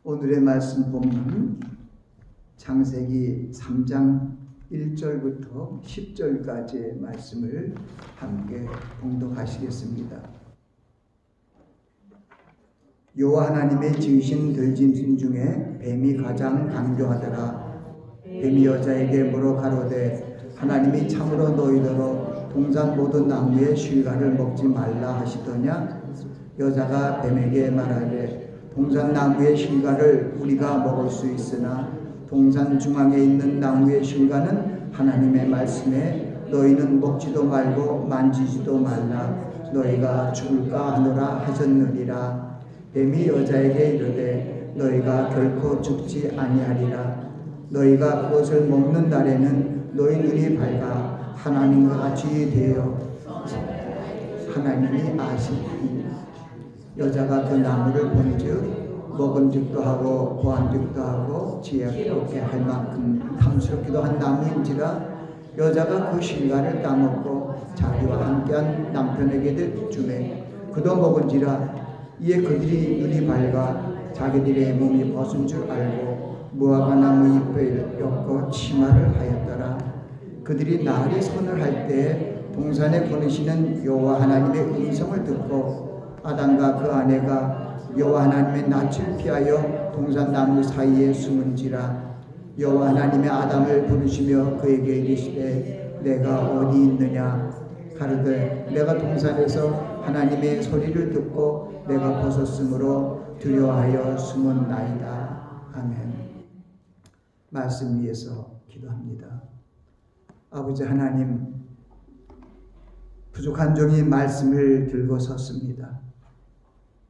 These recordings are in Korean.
오늘의 말씀 본문 창세기 3장 1절부터 10절까지의 말씀을 함께 봉독하시겠습니다. 여호와 하나님의 지으신 들짐승 중에 뱀이 가장 강교하더라. 뱀이 여자에게 물어 가로되 하나님이 참으로 너희더러 동산 모든 나무의 실과를 먹지 말라 하시더냐? 여자가 뱀에게 말하되 동산 나무의 실과를 우리가 먹을 수 있으나 동산 중앙에 있는 나무의 실과는 하나님의 말씀에 너희는 먹지도 말고 만지지도 말라 너희가 죽을까 하노라 하셨느니라. 뱀이 여자에게 이르되 너희가 결코 죽지 아니하리라. 너희가 그것을 먹는 날에는 너희 눈이 밝아 하나님과 같이 되어 하나님이 아시니. 여자가 그 나무를 본즉 먹은즉도 하고 보안즉도 하고 지혜롭게 할 만큼 탐스럽기도 한 나무인지라. 여자가 그 실과를 따먹고 자기와 함께한 남편에게 주매 그도 먹은지라. 이에 그들이 눈이 밝아 자기들의 몸이 벗은 줄 알고 무화과 나무 잎을 엮어 치마를 하였더라. 그들이 나를 선을 할 때 동산에 거느시는 여호와 하나님의 음성을 듣고 아담과 그 아내가 여호와 하나님의 낯을 피하여 동산 나무 사이에 숨은지라. 여호와 하나님의 아담을 부르시며 그에게 이르시되 내가 어디 있느냐? 가로되 내가 동산에서 하나님의 소리를 듣고 내가 벗었으므로 두려워하여 숨었나이다. 아멘. 말씀 위에서 기도합니다. 아버지 하나님, 부족한 종이 말씀을 들고 섰습니다.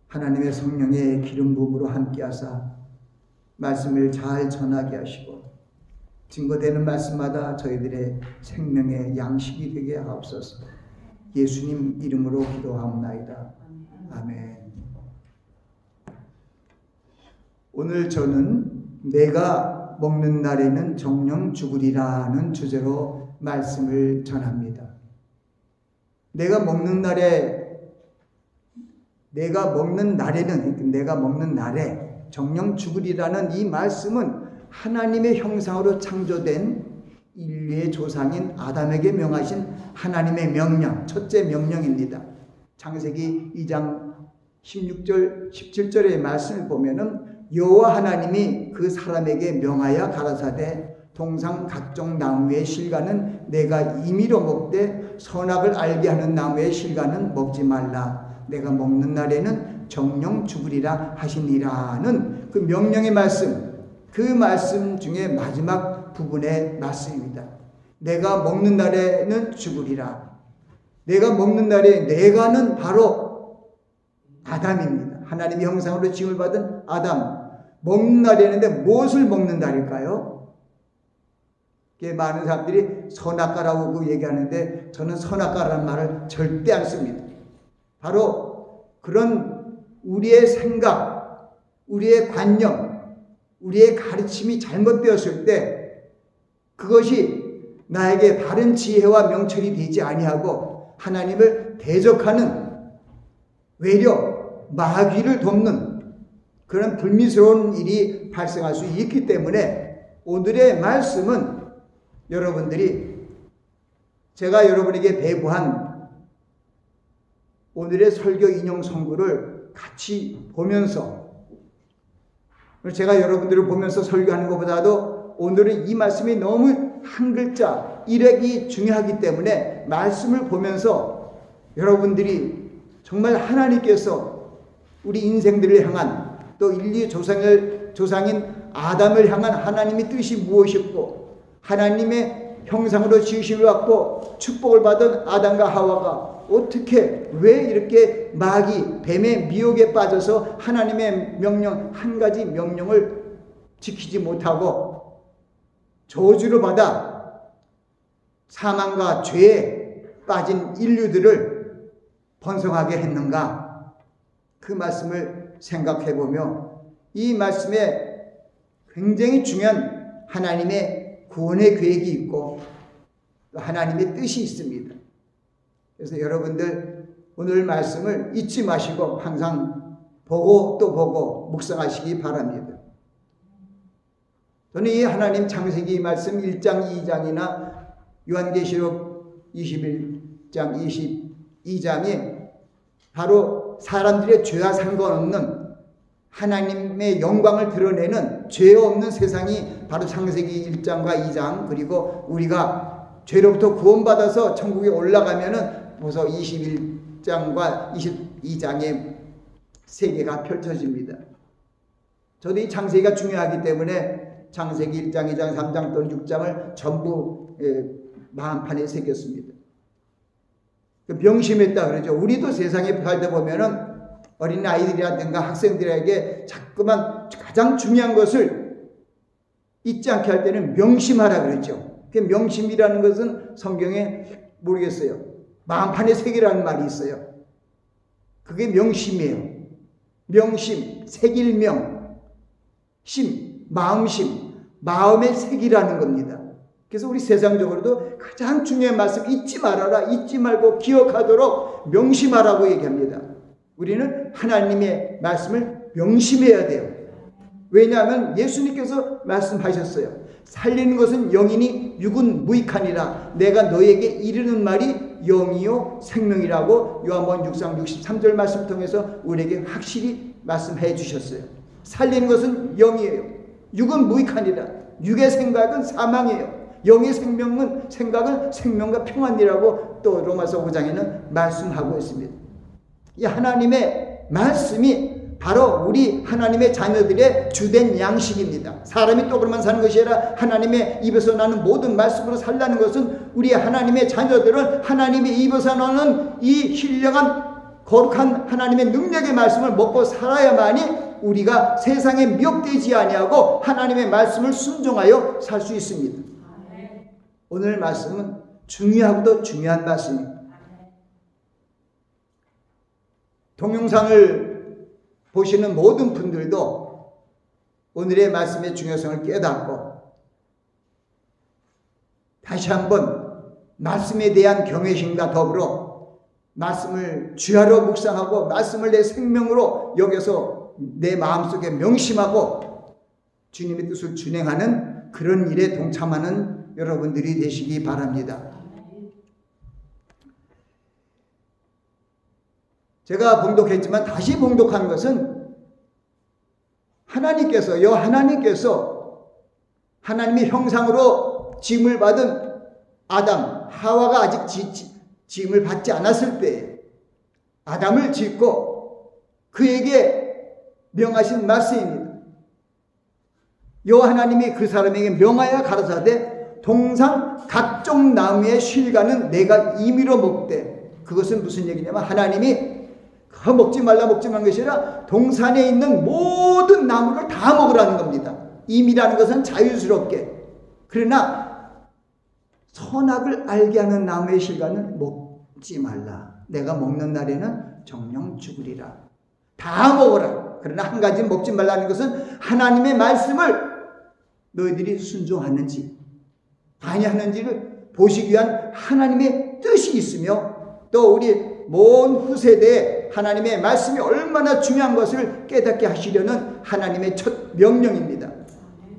하나님의 성령의 기름 부음으로 함께하사 말씀을 잘 전하게 하시고 증거되는 말씀마다 저희들의 생명의 양식이 되게 하옵소서. 예수님 이름으로 기도하옵나이다. 아멘. 오늘 저는 내가 먹는 날에는 정녕 죽으리라는 주제로 말씀을 전합니다. 내가 먹는 날에 정녕 죽으리라는 이 말씀은 하나님의 형상으로 창조된 인류의 조상인 아담에게 명하신 하나님의 명령, 첫째 명령입니다. 창세기 2장 16절, 17절의 말씀을 보면은 여호와 하나님이 그 사람에게 명하여 가라사대 동산 각종 나무의 실과는 내가 임의로 먹되 선악을 알게 하는 나무의 실과는 먹지 말라. 내가 먹는 날에는 정녕 죽으리라 하시니라는 그 명령의 말씀, 그 말씀 중에 마지막 부분의 말씀입니다. 내가 먹는 날에는 죽으리라. 내가 먹는 날에 내가는 바로 아담입니다. 하나님의 형상으로 지음을 받은 아담. 먹는 날이었는데 무엇을 먹는 날일까요? 많은 사람들이 선악과라고 얘기하는데 저는 선악과라는 말을 절대 안 씁니다. 바로 그런 우리의 생각, 우리의 관념, 우리의 가르침이 잘못되었을 때 그것이 나에게 바른 지혜와 명철이 되지 아니하고 하나님을 대적하는 외려 마귀를 돕는 그런 불미스러운 일이 발생할 수 있기 때문에 오늘의 말씀은 여러분들이 제가 여러분에게 배부한 오늘의 설교 인용 성구를 같이 보면서 제가 여러분들을 보면서 설교하는 것보다도 오늘은 이 말씀이 너무 한 글자 일획이 중요하기 때문에 말씀을 보면서 여러분들이 정말 하나님께서 우리 인생들을 향한 또 인류 조상인 아담을 향한 하나님의 뜻이 무엇이었고 하나님의 형상으로 지으심을 받고 축복을 받은 아담과 하와가 어떻게 왜 이렇게 마귀 뱀의 미혹에 빠져서 하나님의 명령 한 가지 명령을 지키지 못하고 저주를 받아 사망과 죄에 빠진 인류들을 번성하게 했는가? 그 말씀을 생각해보며 이 말씀에 굉장히 중요한 하나님의 구원의 계획이 있고 하나님의 뜻이 있습니다. 그래서 여러분들 오늘 말씀을 잊지 마시고 항상 보고 또 보고 묵상하시기 바랍니다. 저는 이 하나님 창세기 말씀 1장 2장이나 요한계시록 21장 22장이 바로 사람들의 죄와 상관없는 하나님의 영광을 드러내는 죄 없는 세상이 바로 창세기 1장과 2장, 그리고 우리가 죄로부터 구원받아서 천국에 올라가면은 벌써 21장과 22장의 세계가 펼쳐집니다. 저도 이 창세기가 중요하기 때문에 창세기 1장, 2장, 3장 또는 6장을 전부 마음판에 새겼습니다. 명심했다 그러죠. 우리도 세상에 살다 보면은 어린 아이들이라든가 학생들에게 자꾸만 가장 중요한 것을 잊지 않게 할 때는 명심하라 그러죠. 그 명심이라는 것은 성경에 모르겠어요. 마음판에 새기라는 말이 있어요. 그게 명심이에요. 명심, 새길명, 심, 마음심, 마음의 새기라는 겁니다. 그래서 우리 세상적으로도 가장 중요한 말씀 잊지 말아라, 잊지 말고 기억하도록 명심하라고 얘기합니다. 우리는 하나님의 말씀을 명심해야 돼요. 왜냐하면 예수님께서 말씀하셨어요. 살리는 것은 영이니 육은 무익하니라. 내가 너에게 이르는 말이 영이요 생명이라고 요한복음 6장 63절 말씀 통해서 우리에게 확실히 말씀해 주셨어요. 살리는 것은 영이에요. 육은 무익하니라. 육의 생각은 사망이에요. 영의 생각은 생명과 평안이라고 또 로마서 5장에는 말씀하고 있습니다. 이 하나님의 말씀이 바로 우리 하나님의 자녀들의 주된 양식입니다. 사람이 떡으로만 사는 것이 아니라 하나님의 입에서 나는 모든 말씀으로 살라는 것은 우리 하나님의 자녀들은 하나님의 입에서 나는 이 신령한 거룩한 하나님의 능력의 말씀을 먹고 살아야만이 우리가 세상에 미혹되지 아니하고 하나님의 말씀을 순종하여 살 수 있습니다. 오늘 말씀은 중요하고도 중요한 말씀입니다. 동영상을 보시는 모든 분들도 오늘의 말씀의 중요성을 깨닫고 다시 한번 말씀에 대한 경외심과 더불어 말씀을 주야로 묵상하고 말씀을 내 생명으로 여겨서 내 마음속에 명심하고 주님의 뜻을 준행하는 그런 일에 동참하는 여러분들이 되시기 바랍니다. 제가 봉독했지만 다시 봉독한 것은 하나님께서 하나님의 형상으로 지음을 받은 아담, 하와가 아직 지음을 받지 않았을 때 아담을 짓고 그에게 명하신 말씀입니다. 여호와 하나님이 그 사람에게 명하여 가라사대 동산 각종 나무의 실과는 내가 임의로 먹되, 그것은 무슨 얘기냐면 하나님이 먹지 말라는 것이 아니라 동산에 있는 모든 나무를 다 먹으라는 겁니다. 임이라는 것은 자유스럽게. 그러나 선악을 알게 하는 나무의 실과는 먹지 말라. 내가 먹는 날에는 정령 죽으리라. 다 먹어라. 그러나 한 가지 먹지 말라는 것은 하나님의 말씀을 너희들이 순종하는지 아니하는지를 보시기 위한 하나님의 뜻이 있으며, 또 우리 먼 후세대에 하나님의 말씀이 얼마나 중요한 것을 깨닫게 하시려는 하나님의 첫 명령입니다.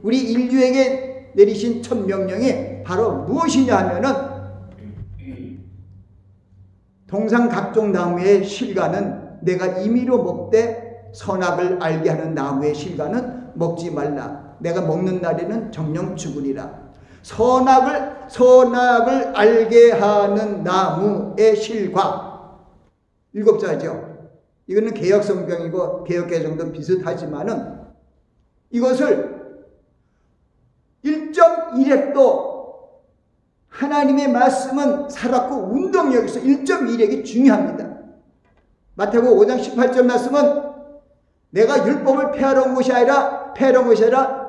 우리 인류에게 내리신 첫 명령이 바로 무엇이냐 하면은 동산 각종 나무의 실과는 내가 임의로 먹되 선악을 알게 하는 나무의 실과는 먹지 말라. 내가 먹는 날에는 정령 죽으리라. 선악을 알게 하는 나무의 실과 7자죠. 이거는 개역 성경이고 개역 개정도 비슷하지만은 이것을 1.1핵도 하나님의 말씀은 살았고 운동이 여기서 1.1핵이 중요합니다. 마태복음 5장 18절 말씀은 내가 율법을 폐하러 온 것이 아니라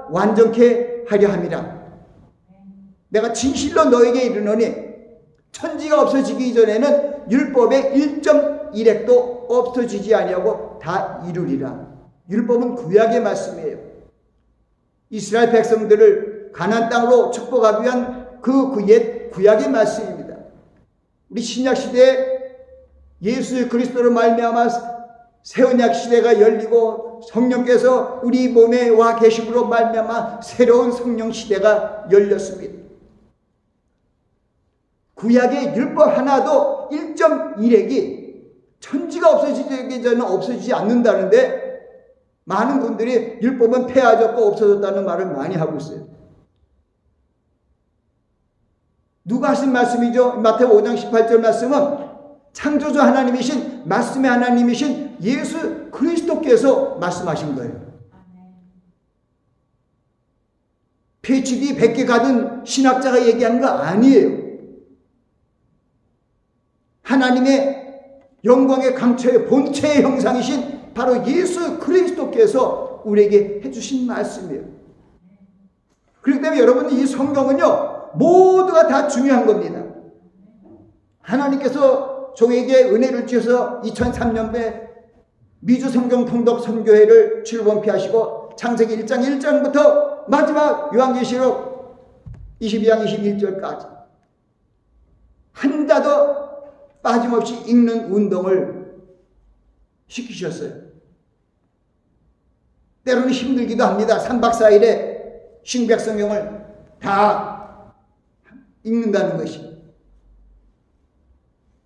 완전케 하려 함이라. 내가 진실로 너에게 이르노니 천지가 없어지기 이전에는 율법의 1.1핵도 없어지지 아니하고 다 이루리라. 율법은 구약의 말씀이에요. 이스라엘 백성들을 가나안 땅으로 축복하기 위한 그 옛 구약의 말씀입니다. 우리 신약 시대에 예수 그리스도로 말미암아 새 언약 시대가 열리고 성령께서 우리 몸에 와 계심으로 말미암아 새로운 성령 시대가 열렸습니다. 구약의 율법 하나도 1.1핵이 천지가 없어지기 전에 없어지지 않는다는데 많은 분들이 율법은 폐하졌고 없어졌다는 말을 많이 하고 있어요. 누가 하신 말씀이죠? 마태복음 5장 18절 말씀은 창조주 하나님이신 말씀의 하나님이신 예수 그리스도께서 말씀하신 거예요. PhD 100개 가진 신학자가 얘기하는 거 아니에요. 하나님의 영광의 강처의 본체의 형상이신 바로 예수 그리스도께서 우리에게 해주신 말씀이에요. 그렇기 때문에 여러분, 이 성경은요 모두가 다 중요한 겁니다. 하나님께서 종에게 은혜를 주셔서 2003년에 미주 성경 통독 선교회를 출범케하시고 창세기 1장 1장부터 마지막 요한계시록 22장 21절까지 한 자도 빠짐없이 읽는 운동을 시키셨어요. 때로는 힘들기도 합니다. 3박 4일에 신백성경을 다 읽는다는 것이.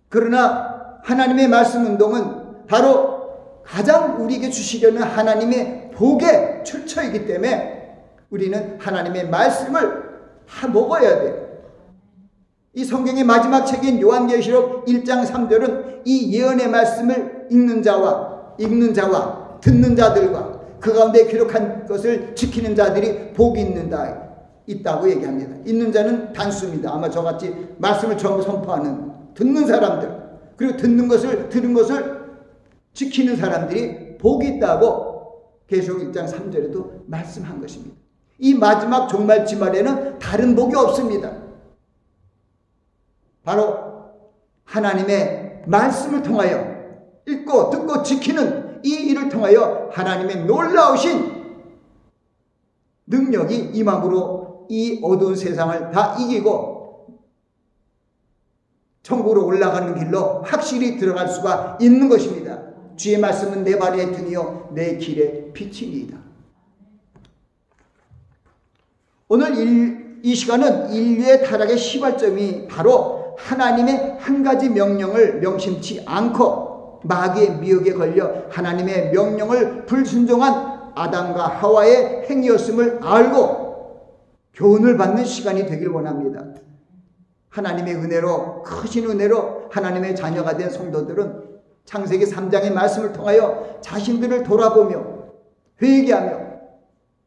그러나 하나님의 말씀 운동은 바로 가장 우리에게 주시려는 하나님의 복의 출처이기 때문에 우리는 하나님의 말씀을 다 먹어야 돼요. 이 성경의 마지막 책인 요한계시록 1장 3절은 이 예언의 말씀을 읽는 자와 듣는 자들과 그 가운데 기록한 것을 지키는 자들이 복이 있다고 얘기합니다. 있는 자는 단수입니다. 아마 저같이 말씀을 전부 선포하는 듣는 사람들, 그리고 들은 것을 지키는 사람들이 복이 있다고 계시록 1장 3절에도 말씀한 것입니다. 이 마지막 종말지말에는 다른 복이 없습니다. 바로 하나님의 말씀을 통하여 읽고 듣고 지키는 이 일을 통하여 하나님의 놀라우신 능력이 임함으로 이 어두운 세상을 다 이기고 천국으로 올라가는 길로 확실히 들어갈 수가 있는 것입니다. 주의 말씀은 내 발의 등이요 내 길의 빛이니이다. 오늘 이 시간은 인류의 타락의 시발점이 바로 하나님의 한 가지 명령을 명심치 않고 마귀의 미혹에 걸려 하나님의 명령을 불순종한 아담과 하와의 행위였음을 알고 교훈을 받는 시간이 되길 원합니다. 하나님의 은혜로, 크신 은혜로 하나님의 자녀가 된 성도들은 창세기 3장의 말씀을 통하여 자신들을 돌아보며 회개하며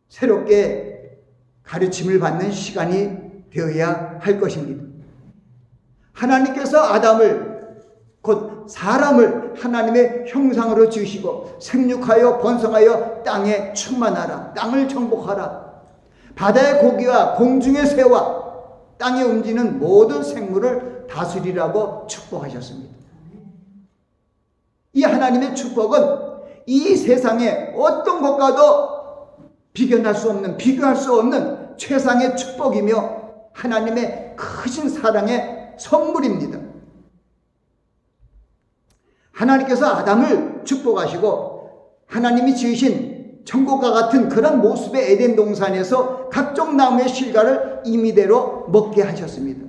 새롭게 가르침을 받는 시간이 되어야 할 것입니다. 하나님께서 아담을, 곧 사람을 하나님의 형상으로 지으시고 생육하여 번성하여 땅에 충만하라, 땅을 정복하라, 바다의 고기와 공중의 새와 땅에 움직이는 모든 생물을 다스리라고 축복하셨습니다. 이 하나님의 축복은 이 세상에 어떤 것과도 비교할 수 없는 최상의 축복이며 하나님의 크신 사랑의 선물입니다. 하나님께서 아담을 축복하시고 하나님이 지으신 천국과 같은 그런 모습의 에덴 동산에서 각종 나무의 실과를 임의대로 먹게 하셨습니다.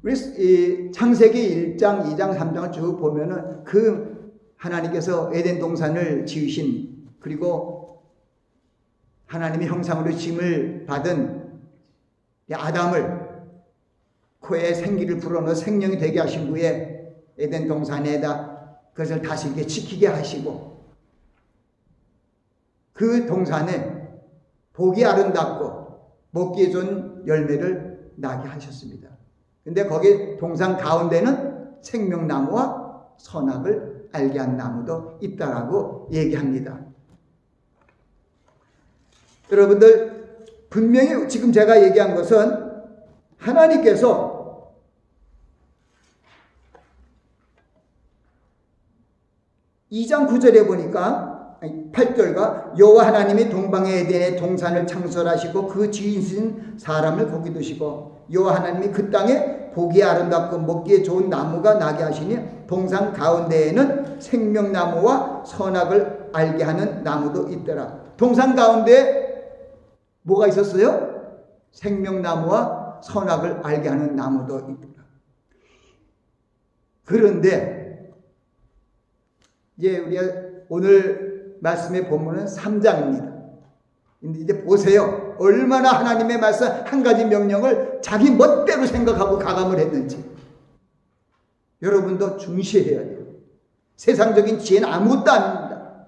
우리 창세기 1장, 2장, 3장을 쭉 보면은 그 하나님께서 에덴 동산을 지으신, 그리고 하나님의 형상으로 지음을 받은 아담을 코에 생기를 불어넣어 생명이 되게 하신 후에 에덴 동산에다 그것을 다스리게 지키게 하시고 그 동산에 보기 아름답고 먹기에 좋은 열매를 나게 하셨습니다. 근데 거기 동산 가운데는 생명나무와 선악을 알게 한 나무도 있다라고 얘기합니다. 여러분들, 분명히 지금 제가 얘기한 것은 하나님께서 (2장 9절에 보니까 8절과 여호와 하나님이 동방의 에덴에 동산을 창설하시고 그 지으신 사람을 거기 두시고 여호와 하나님이 그 땅에 보기에 아름답고 먹기에 좋은 나무가 나게 하시니 동산 가운데에는 생명나무와 선악을 알게 하는 나무도 있더라. 동산 가운데 뭐가 있었어요? 생명나무와 선악을 알게 하는 나무도 있더라. 그런데 이제 우리가 오늘 말씀의 본문은 3장입니다. 근데 이제 보세요. 얼마나 하나님의 말씀 한 가지 명령을 자기 멋대로 생각하고 가감을 했는지. 여러분도 중시해야 돼요. 세상적인 지혜는 아무것도 아닙니다.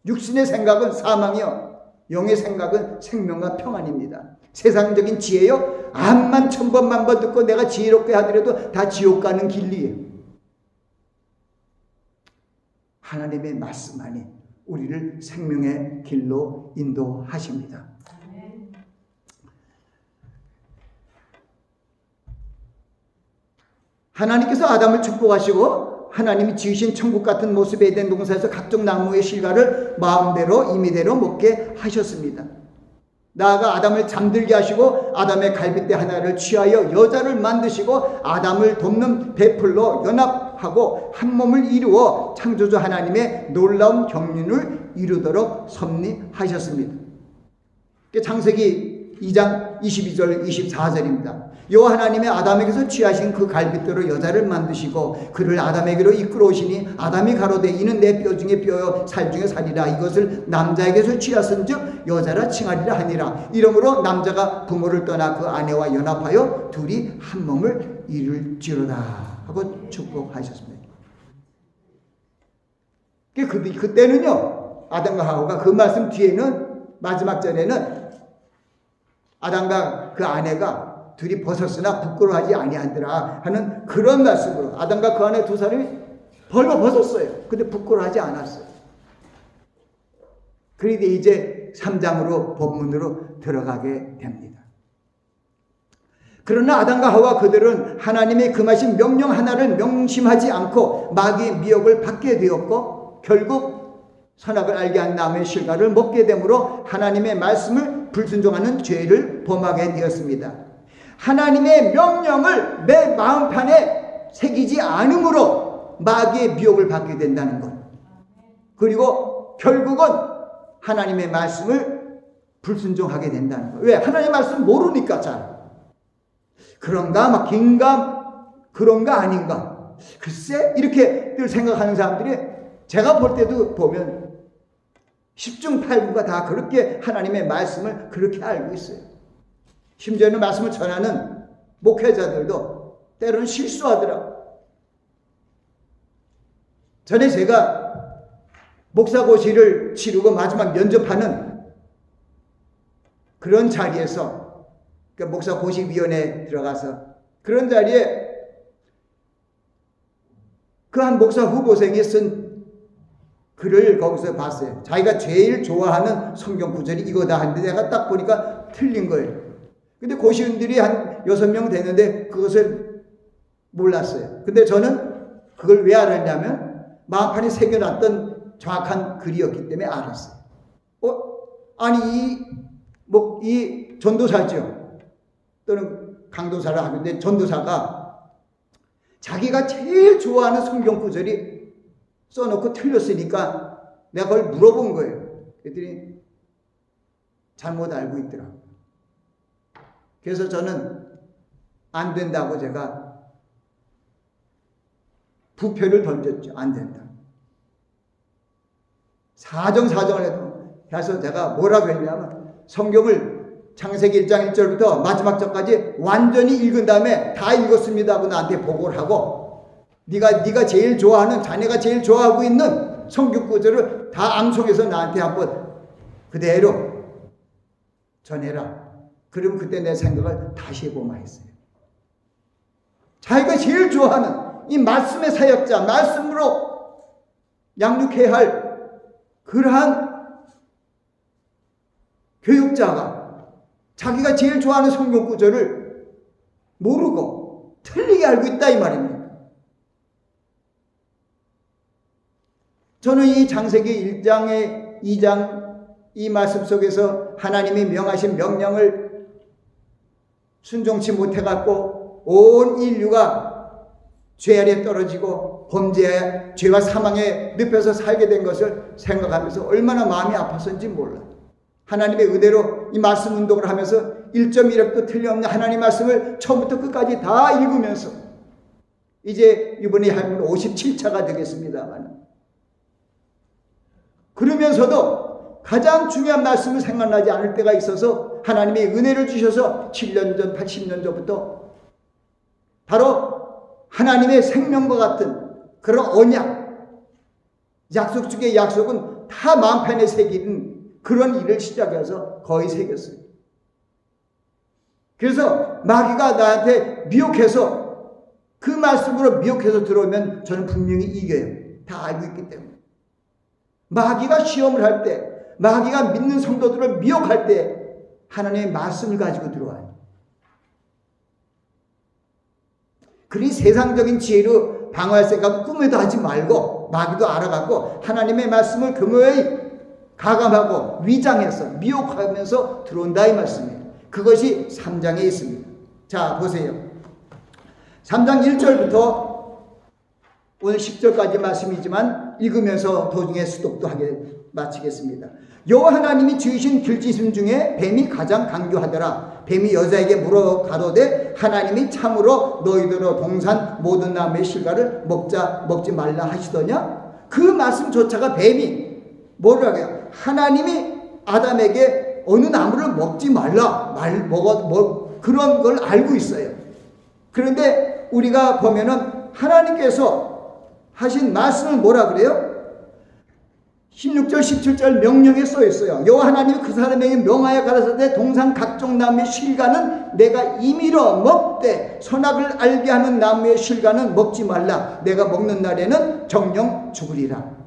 육신의 생각은 사망이요, 영의 생각은 생명과 평안입니다. 세상적인 지혜요, 암만 천번 만번 듣고 내가 지혜롭게 하더라도 다 지옥 가는 길이에요. 하나님의 말씀만이 우리를 생명의 길로 인도하십니다. 하나님께서 아담을 축복하시고 하나님이 지으신 천국 같은 모습의 에덴 동산에서 각종 나무의 실과를 마음대로 임의대로 먹게 하셨습니다. 나아가 아담을 잠들게 하시고 아담의 갈빗대 하나를 취하여 여자를 만드시고 아담을 돕는 배풀로 연합하고 한 몸을 이루어 창조주 하나님의 놀라운 경륜을 이루도록 섭리하셨습니다. 창세기 2장 22절 24절입니다. 여호와 하나님의 아담에게서 취하신 그 갈빗대로 여자를 만드시고 그를 아담에게로 이끌어오시니 아담이 가로되 이는 내 뼈 중에 뼈요 살 중에 살이라. 이것을 남자에게서 취하선즉 여자라 칭하리라 하니라. 이러므로 남자가 부모를 떠나 그 아내와 연합하여 둘이 한 몸을 이룰지로다 하고 축복하셨습니다. 그때는요, 아담과 하와가 그 말씀 뒤에는 마지막 절에는 아담과 그 아내가 둘이 벗었으나 부끄러워하지 아니하더라 하는 그런 말씀으로 아담과 그 아내 두 사람이 벌거 벗었어요. 근데 부끄러워하지 않았어요. 그런데 이제 3장으로 본문으로 들어가게 됩니다. 그러나 아담과 하와 그들은 하나님의 금하신 명령 하나를 명심하지 않고 마귀의 미혹을 받게 되었고 결국 선악을 알게 한 나무의 실과를 먹게 되므로 하나님의 말씀을 불순종하는 죄를 범하게 되었습니다. 하나님의 명령을 내 마음판에 새기지 않으므로 마귀의 미혹을 받게 된다는 것. 그리고 결국은 하나님의 말씀을 불순종하게 된다는 것. 왜? 하나님의 말씀 모르니까 잘. 그런가? 막 긴가? 그런가? 아닌가? 글쎄? 이렇게 늘 생각하는 사람들이 제가 볼 때도 보면 10중 8구가 다 그렇게 하나님의 말씀을 그렇게 알고 있어요. 심지어는 말씀을 전하는 목회자들도 때로는 실수하더라. 전에 제가 목사고시를 치르고 마지막 면접하는 그런 자리에서, 그러니까 목사고시위원회에 들어가서 그런 자리에 그 한 목사 후보생이 쓴 글을 거기서 봤어요. 자기가 제일 좋아하는 성경 구절이 이거다 하는데 내가 딱 보니까 틀린 거예요. 근데 고시원들이 한 6명 되는데 그것을 몰랐어요. 근데 저는 그걸 왜 알았냐면 마음판에 새겨놨던 정확한 글이었기 때문에 알았어요. 아니 이 전도사죠. 또는 강도사라 하는데 전도사가 자기가 제일 좋아하는 성경 구절이 써놓고 틀렸으니까 내가 그걸 물어본 거예요. 그랬더니 잘못 알고 있더라고요. 그래서 저는 안 된다고 제가 부표를 던졌죠. 안 된다. 사정을 해서 제가 뭐라고 했냐면 성경을 창세기 1장 1절부터 마지막 절까지 완전히 읽은 다음에 다 읽었습니다 하고 나한테 보고를 하고 네가 제일 좋아하는, 자네가 제일 좋아하고 있는 성경 구절을 다 암송해서 나한테 한번 그대로 전해라. 그러면 그때 내 생각을 다시 해보면 했어요. 자기가 제일 좋아하는 이 말씀의 사역자, 말씀으로 양육해야 할 그러한 교육자가 자기가 제일 좋아하는 성경 구절을 모르고 틀리게 알고 있다 이 말입니다. 저는 이 창세기 1장의 2장 이 말씀 속에서 하나님이 명하신 명령을 순종치 못해갖고 온 인류가 죄 아래 떨어지고 범죄, 죄와 사망에 늪에서 살게 된 것을 생각하면서 얼마나 마음이 아팠는지 몰라요. 하나님의 은혜로 이 말씀 운동을 하면서 1.1억도 틀림없는 하나님 말씀을 처음부터 끝까지 다 읽으면서 이제 이번에 하면 57차가 되겠습니다만, 그러면서도 가장 중요한 말씀을 생각나지 않을 때가 있어서 하나님이 은혜를 주셔서 7년 전, 80년 전부터 바로 하나님의 생명과 같은 그런 언약, 약속 중에 약속은 다 마음판에 새기는 그런 일을 시작해서 거의 새겼어요. 그래서 마귀가 나한테 미혹해서 그 말씀으로 미혹해서 들어오면 저는 분명히 이겨요. 다 알고 있기 때문에. 마귀가 시험을 할 때, 마귀가 믿는 성도들을 미혹할 때 하나님의 말씀을 가지고 들어와요. 그러니 세상적인 지혜로 방어할 생각 꿈에도 하지 말고 마귀도 알아가고 하나님의 말씀을 금요일 가감하고 위장해서 미혹하면서 들어온다 이 말씀이에요. 그것이 3장에 있습니다. 자 보세요. 3장 1절부터 오늘 10절까지 말씀이지만 읽으면서 도중에 수독도 하게 마치겠습니다. 여호와 하나님이 지으신 들짐승 중에 뱀이 가장 강교하더라. 뱀이 여자에게 물어 가로되 하나님이 참으로 너희들로 동산 모든 나무의 실과를 먹지 말라 하시더냐? 그 말씀조차가 뱀이 뭐라고 해요? 하나님이 아담에게 어느 나무를 먹지 말라 그런 걸 알고 있어요. 그런데 우리가 보면은 하나님께서 하신 말씀을 뭐라 그래요? 16절 17절 명령에 써 있어요. 여호와 하나님이 그 사람에게 명하여 가라사대 동산 각종 나무의 실과는 내가 임의로 먹되 선악을 알게 하는 나무의 실과는 먹지 말라. 내가 먹는 날에는 정령 죽으리라.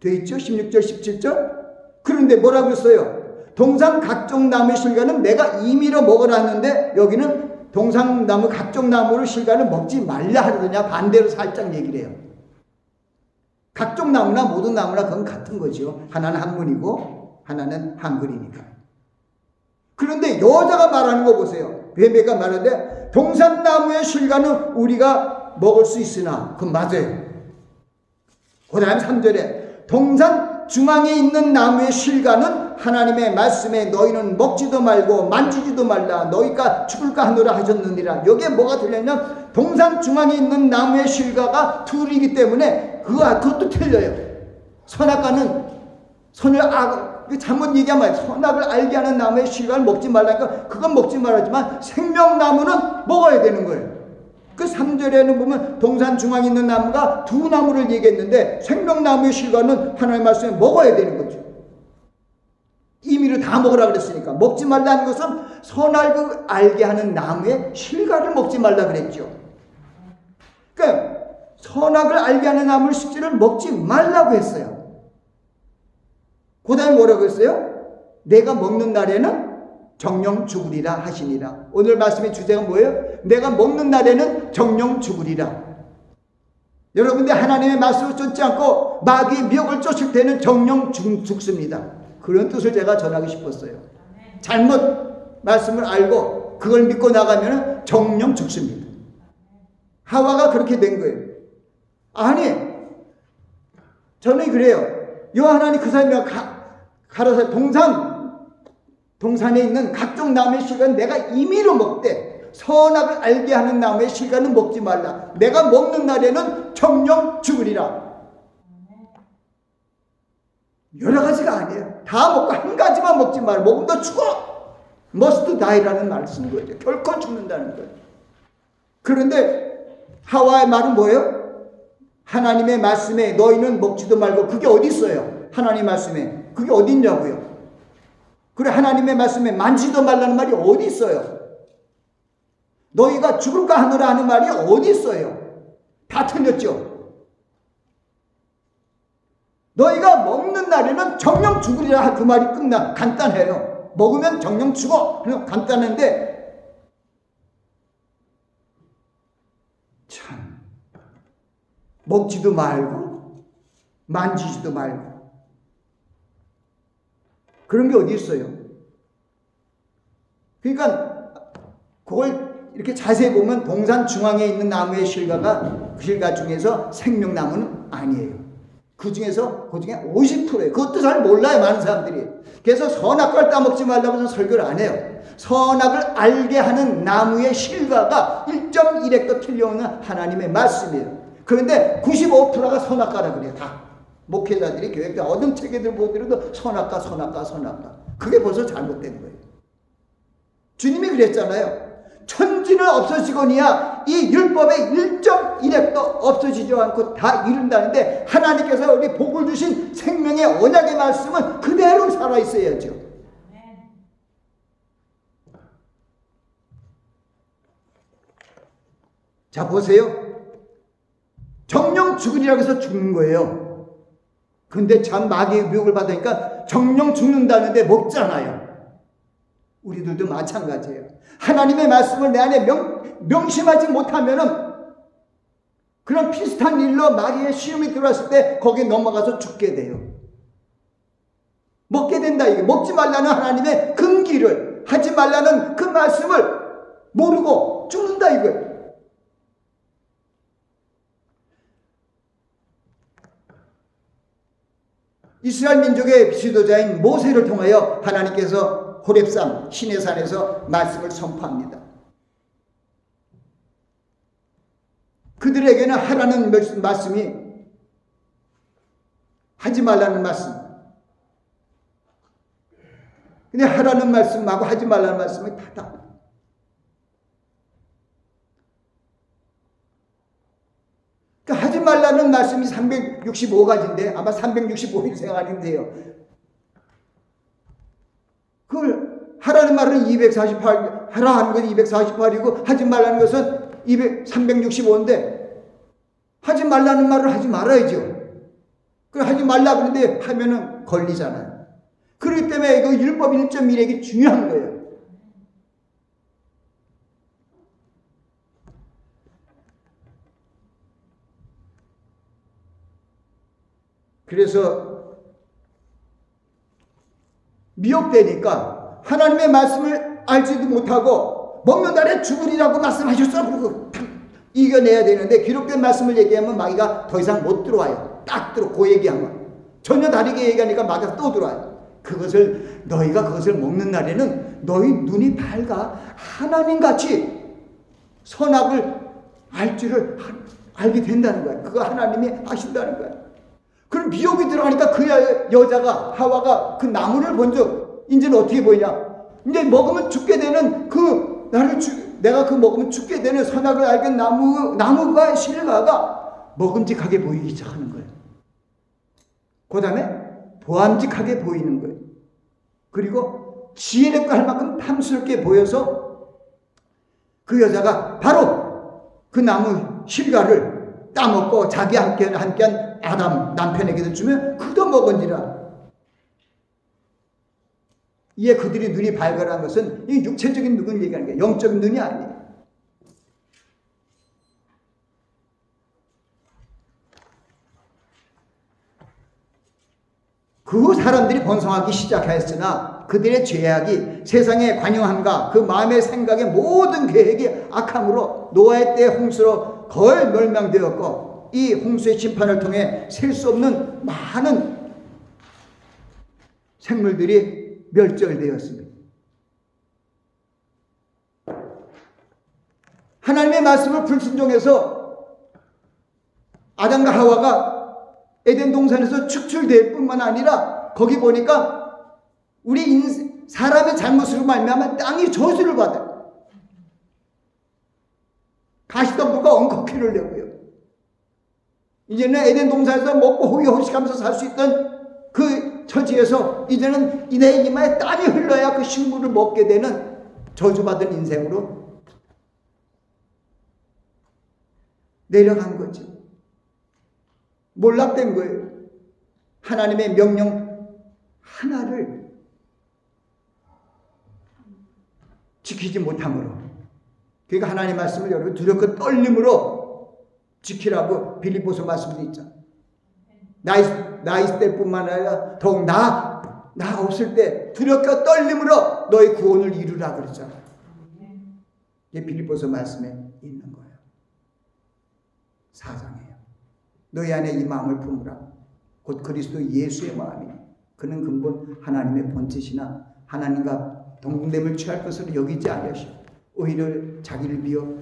돼 있죠? 16절 17절. 그런데 뭐라고 했어요? 동산 각종 나무의 실과는 내가 임의로 먹으라 하는데 여기는 동산나무 각종 나무를 실과는 먹지 말라 하더냐 반대로 살짝 얘기를 해요. 각종 나무나 모든 나무나 그건 같은 거죠. 하나는 한문이고 하나는 한글이니까. 그런데 여자가 말하는 거 보세요. 뱀에가 말하는데 동산나무의 실과는 우리가 먹을 수 있으나 그건 맞아요. 그 다음 3절에 동산 중앙에 있는 나무의 실과는 하나님의 말씀에 너희는 먹지도 말고 만지지도 말라 너희가 죽을까 하노라 하셨느니라. 여기에 뭐가 들려있냐면 동산 중앙에 있는 나무의 실과가 둘이기 때문에 그것도 틀려요. 선악과는 잘못 얘기하면 선악을 알게 하는 나무의 실과를 먹지 말라니까 그건 먹지 말았지만 생명나무는 먹어야 되는 거예요. 그 3절에는 보면 동산 중앙에 있는 나무가 두 나무를 얘기했는데 생명나무의 실과는 하나님의 말씀에 먹어야 되는 거죠. 임의로 다 먹으라 그랬으니까. 먹지 말라는 것은 선악을 알게 하는 나무의 실과를 먹지 말라 그랬죠. 그러니까 선악을 알게 하는 나무의 실과를 먹지 말라고 했어요. 그 다음에 뭐라고 했어요? 내가 먹는 날에는 정령 죽으리라 하시니라. 오늘 말씀의 주제가 뭐예요? 내가 먹는 날에는 정령 죽으리라. 여러분들 하나님의 말씀을 쫓지 않고 마귀의 미혹을 쫓을 때는 정령 죽습니다. 그런 뜻을 제가 전하고 싶었어요. 잘못 말씀을 알고 그걸 믿고 나가면 정령 죽습니다. 하와가 그렇게 된 거예요. 아니 저는 그래요. 여호와 하나님 그 사람이 가라사 동산에 있는 각종 나무의 실과는 내가 임의로 먹되 선악을 알게 하는 나무의 실과는 먹지 말라. 내가 먹는 날에는 정령 죽으리라. 여러 가지가 아니에요. 다 먹고 한 가지만 먹지 말고 먹으면 너 죽어. must die라는 말을 쓰는 거죠. 결코 죽는다는 거예요. 그런데 하와의 말은 뭐예요? 하나님의 말씀에 너희는 먹지도 말고 그게 어디 있어요? 하나님의 말씀에 그게 어디 있냐고요? 그래 하나님의 말씀에 만지도 말라는 말이 어디 있어요? 너희가 죽을까 하노라 하는 말이 어디 있어요? 다 틀렸죠. 너희가 먹는 날에는 정령 죽으리라 그 말이 간단해요. 먹으면 정령 죽어. 간단한데 참 먹지도 말고 만지지도 말고 그런 게 어디 있어요? 그러니까 그걸 이렇게 자세히 보면 동산 중앙에 있는 나무의 실과가 그 실과 중에서 생명나무는 아니에요. 그 중에 50%예요. 그것도 잘 몰라요, 많은 사람들이. 그래서 선악과를 따먹지 말라고 해서 설교를 안 해요. 선악을 알게 하는 나무의 실과가 1.1획도 틀려오는 하나님의 말씀이에요. 그런데 95%가 선악과라 그래요. 다 목회자들이 교회 때 어떤 책에들 보더라도 선악과 그게 벌써 잘못된 거예요. 주님이 그랬잖아요. 천지는 없어지거니와 이 율법의 1.1획도 없어지지 않고 다 이룬다는데, 하나님께서 우리 복을 주신 생명의 언약의 말씀은 그대로 살아있어야죠. 자, 보세요. 정령 죽으리라고 해서 죽는 거예요. 근데 참 마귀의 유혹을 받으니까 정령 죽는다는데 먹잖아요. 우리들도 마찬가지예요. 하나님의 말씀을 내 안에 명심하지 못하면은 그런 비슷한 일로 마귀의 시험이 들어왔을 때 거기에 넘어가서 죽게 돼요. 먹게 된다. 이게 먹지 말라는 하나님의 금기를, 하지 말라는 그 말씀을 모르고 죽는다 이거예요. 이스라엘 민족의 지도자인 모세를 통하여 하나님께서 호렙산 시내산에서 말씀을 선포합니다. 그들에게는 하라는 말씀이 하지 말라는 말씀. 근데 하라는 말씀하고 하지 말라는 말씀이 다르다. 그러니까 하지 말라는 말씀이 365가지인데 아마 365일 생활이 돼요. 그걸 하라는 말은 248, 하라 하는 것은 248이고 하지 말라는 것은 365인데 하지 말라는 말을 하지 말아야죠. 그 하지 말라 그러는데 하면은 걸리잖아요. 그렇기 때문에 이거 율법 1.1획이 중요한 거예요. 그래서 미혹되니까 하나님의 말씀을 알지도 못하고 먹는 날에 죽으리라고 말씀하셨어. 그리고 이겨내야 되는데 기록된 말씀을 얘기하면 마귀가 더 이상 못 들어와요. 딱 들어 그 얘기하면 전혀 다르게 얘기하니까 마귀가 또 들어와요. 너희가 그것을 먹는 날에는 너희 눈이 밝아 하나님같이 선악을 알 줄을 알게 된다는 거예요. 그거 하나님이 아신다는 거예요. 그럼 미혹이 들어가니까 그 여자가 하와가 그 나무를 먼저 이제는 어떻게 보이냐? 이제 먹으면 죽게 되는 내가 그 먹으면 죽게 되는 선악을 알게 나무가 실과가 먹음직하게 보이기 시작하는 거예요. 그 다음에 보암직하게 보이는 거예요. 그리고 지혜롭고 할 만큼 탐스럽게 보여서 그 여자가 바로 그 나무 실과를 따먹고 자기 함께한 아담 남편에게도 주면 그도 먹은지라. 이에 그들이 눈이 밝으라는 것은 이 육체적인 눈을 얘기하는 게 영적인 눈이 아니에요. 그 사람들이 번성하기 시작하였으나 그들의 죄악이 세상의 관용함과 그 마음의 생각의 모든 계획이 악함으로 노아의 때 홍수로 거의 멸망되었고 이 홍수의 심판을 통해 셀 수 없는 많은 생물들이 멸절되었습니다. 하나님의 말씀을 불순종해서 아담과 하와가 에덴 동산에서 축출될 뿐만 아니라 거기 보니까 사람의 잘못으로 말미암아 땅이 저주를 받아요. 가시덤불과 엉겅퀴를 내고요. 이제는 에덴 동산에서 먹고 호의호식하면서 살 수 있던 그 처지에서 이제는 내 이마에 땀이 흘러야 그 식물을 먹게 되는 저주받은 인생으로 내려간 거죠. 몰락된 거예요. 하나님의 명령 하나를 지키지 못함으로. 그러니까 하나님의 말씀을 여러분 두렵고 떨림으로 지키라고 빌립보서 말씀도 있잖아요. 나 있을 때뿐만 아니라 더욱 나 나 없을 때 두렵고 떨림으로 너의 구원을 이루라 그러잖아. 이게 빌립보서 말씀에 있는 거예요. 4장이에요. 너희 안에 이 마음을 품으라. 곧 그리스도 예수의 마음이니 그는 근본 하나님의 본뜻이나 하나님과 동등됨을 취할 것으로 여기지 아니하시오. 오히려 자기를 비워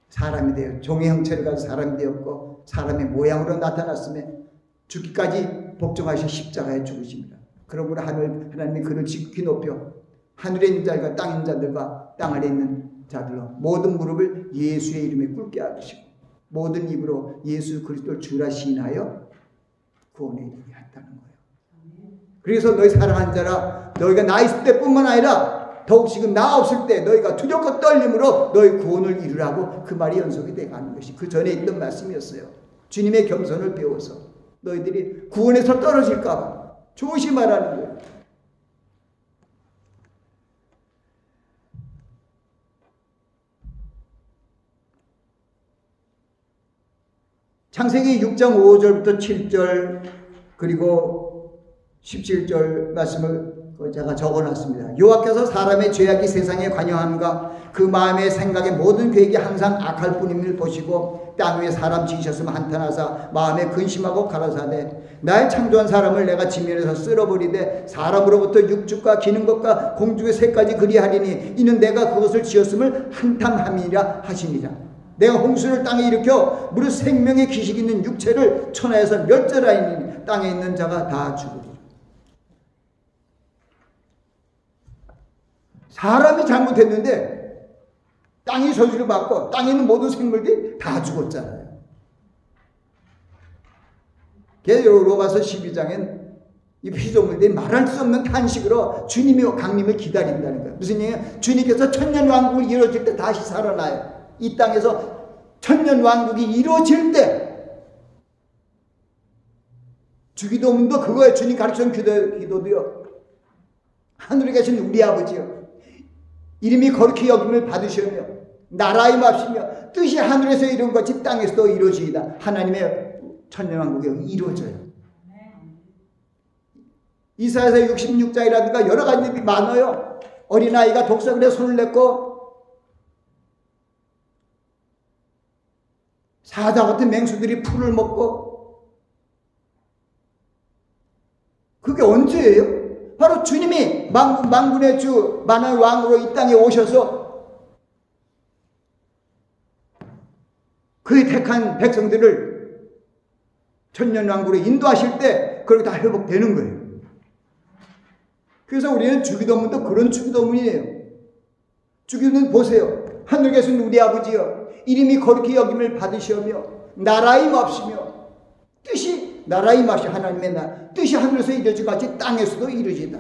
사람이 되어 종의 형체를 가지고 사람이 되었고 사람의 모양으로 나타났음에 죽기까지 복종하신 십자가에 죽으십니다. 그러므로 하나님이 그를 지극히 높여 하늘에 있는 자들과 땅에 있는 자들과 땅 아래 있는 자들로 모든 무릎을 예수의 이름에 꿇게 하시고 모든 입으로 예수 그리스도를 주라 시인하여 구원에 이르게 했다는 거예요. 그래서 너희 사랑하는 자라 너희가 나 있을 때뿐만 아니라 더욱 지금 나 없을 때 너희가 두렵고 떨림으로 너희 구원을 이루라고 그 말이 연속이 돼가는 것이 그 전에 있던 말씀이었어요. 주님의 겸손을 배워서 너희들이 구원에서 떨어질까 봐 조심하라는 거예요. 창세기 6장 5절부터 7절 그리고 17절 말씀을 제가 적어놨습니다. 여호와께서 사람의 죄악이 세상에 관영함과 그 마음의 생각의 모든 계획이 항상 악할 뿐임을 보시고 땅 위에 사람 지으셨으면 한탄하사 마음에 근심하고 가라사대 나의 창조한 사람을 내가 지면에서 쓸어버리되 사람으로부터 육축과 기는 것과 공중의 새까지 그리하리니 이는 내가 그것을 지었음을 한탄함이라 하시니라. 내가 홍수를 땅에 일으켜 무릇 생명의 기식 있는 육체를 천하에서 멸절하리니 땅에 있는 자가 다 죽으리라. 사람이 잘못했는데 땅이 저주를 받고 땅에 있는 모든 생물들이 다 죽었잖아요. 로마서 12장엔 이 피조물들이 말할 수 없는 탄식으로 주님의 강림을 기다린다는 거예요. 무슨 얘기예요? 주님께서 천년왕국을 이루어질 때 다시 살아나요. 이 땅에서 천년왕국이 이루어질 때 주기도문도 그거예요. 주님 가르치는 기도도요. 하늘에 계신 우리 아버지요 이름이 거룩히 여김을 받으시며 나라의 맙시며 뜻이 하늘에서 이룬 것이 땅에서도 이루어지이다. 하나님의 천년왕국이 이루어져요. 이사야서 66장이라든가 여러 가지 일이 많아요. 어린아이가 독사글에 손을 냈고 사자 같은 맹수들이 풀을 먹고 그게 언제예요? 바로 주님이 만군의 주 만왕의 왕으로 이 땅에 오셔서 그의 택한 백성들을 천년왕국으로 인도하실 때 그렇게 다 회복되는 거예요. 그래서 우리는 주기도문도 그런 주기도문이에요. 주기도문 보세요. 하늘에 계신 우리 아버지여 이름이 거룩히 여김을 받으시오며 나라의 맙시며 뜻이 나라의 맙시 하나님의 나라 뜻이 하늘에서 이루어진 같이 땅에서도 이루어지다.